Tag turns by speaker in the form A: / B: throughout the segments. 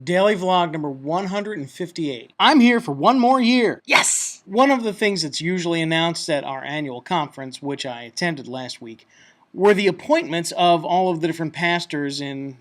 A: Daily vlog number 158. I'm here for one more year. Yes! One of the things that's usually announced at our annual conference, which I attended last week, were the appointments of all of the different pastors in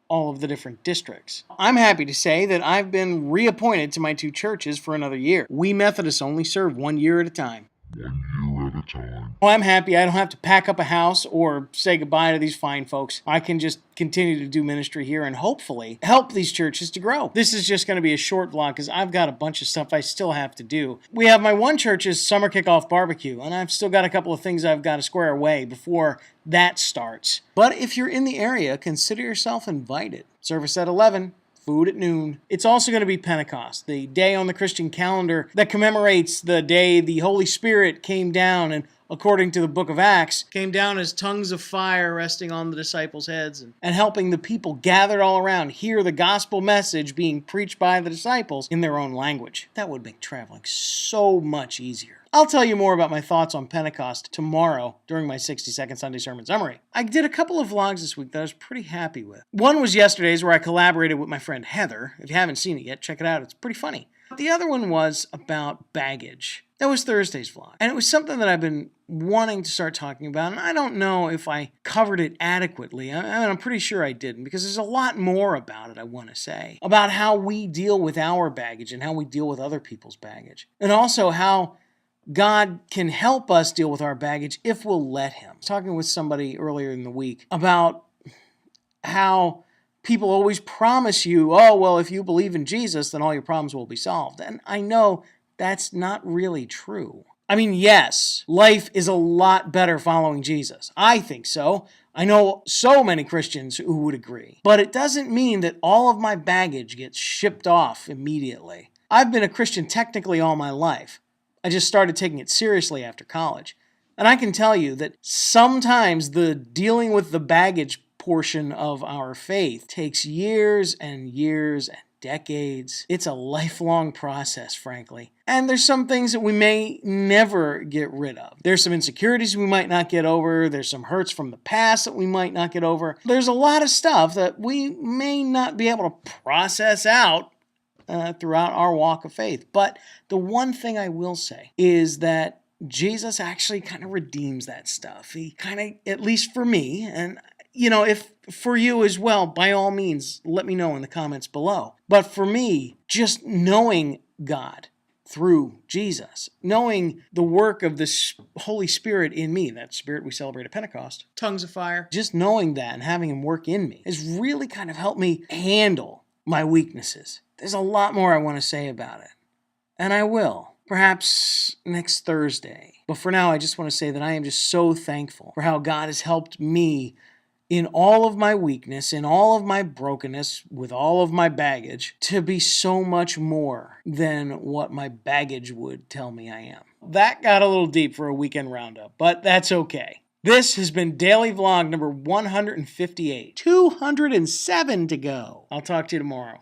A: all of the different districts. I'm happy to say that I've been reappointed to my two churches for another year. We Methodists only serve 1 year at a time.
B: 1 year at a time.
A: Well, I'm happy I don't have to pack up a house or say goodbye to these fine folks. I can just continue to do ministry here and hopefully help these churches to grow. This is just going to be a short vlog because I've got a bunch of stuff I still have to do. We have my one church's summer kickoff barbecue, and I've still got a couple of things I've got to square away before that starts. But if you're in the area, consider yourself invited. Service at 11. Food at noon. It's also going to be Pentecost, the day on the Christian calendar that commemorates the day the Holy Spirit came down and, according to the book of Acts, came down as tongues of fire resting on the disciples' heads and helping the people gathered all around hear the gospel message being preached by the disciples in their own language. That would make traveling so much easier. I'll tell you more about my thoughts on Pentecost tomorrow during my 60-second Sunday sermon summary. I did a couple of vlogs this week that I was pretty happy with. One was yesterday's where I collaborated with my friend Heather. If you haven't seen it yet, check it out. It's pretty funny. The other one was about baggage. That was Thursday's vlog. And it was something that I've been wanting to start talking about, and I don't know if I covered it adequately. I'm pretty sure I didn't, because there's a lot more about it I want to say. About how we deal with our baggage and how we deal with other people's baggage. And also how God can help us deal with our baggage if we'll let Him. I was talking with somebody earlier in the week about how people always promise you, oh, well, if you believe in Jesus, then all your problems will be solved. And I know that's not really true. I mean, yes, life is a lot better following Jesus. I think so. I know so many Christians who would agree. But it doesn't mean that all of my baggage gets shipped off immediately. I've been a Christian technically all my life. I just started taking it seriously after college. And I can tell you that sometimes the dealing with the baggage portion of our faith takes years and years and decades. It's a lifelong process, frankly. And there's some things that we may never get rid of. There's some insecurities we might not get over. There's some hurts from the past that we might not get over. There's a lot of stuff that we may not be able to process out throughout our walk of faith. But the one thing I will say is that Jesus actually kind of redeems that stuff. He kind of, at least for me, and if for you as well, by all means, let me know in the comments below. But for me, just knowing God through Jesus, knowing the work of the Holy Spirit in me, that Spirit we celebrate at Pentecost, tongues of fire, just knowing that and having Him work in me has really kind of helped me handle my weaknesses. There's a lot more I want to say about it, and I will, perhaps next Thursday. But for now, I just want to say that I am just so thankful for how God has helped me in all of my weakness, in all of my brokenness, with all of my baggage, to be so much more than what my baggage would tell me I am. That got a little deep for a weekend roundup, but that's okay. This has been Daily Vlog number 158. 207 to go. I'll talk to you tomorrow.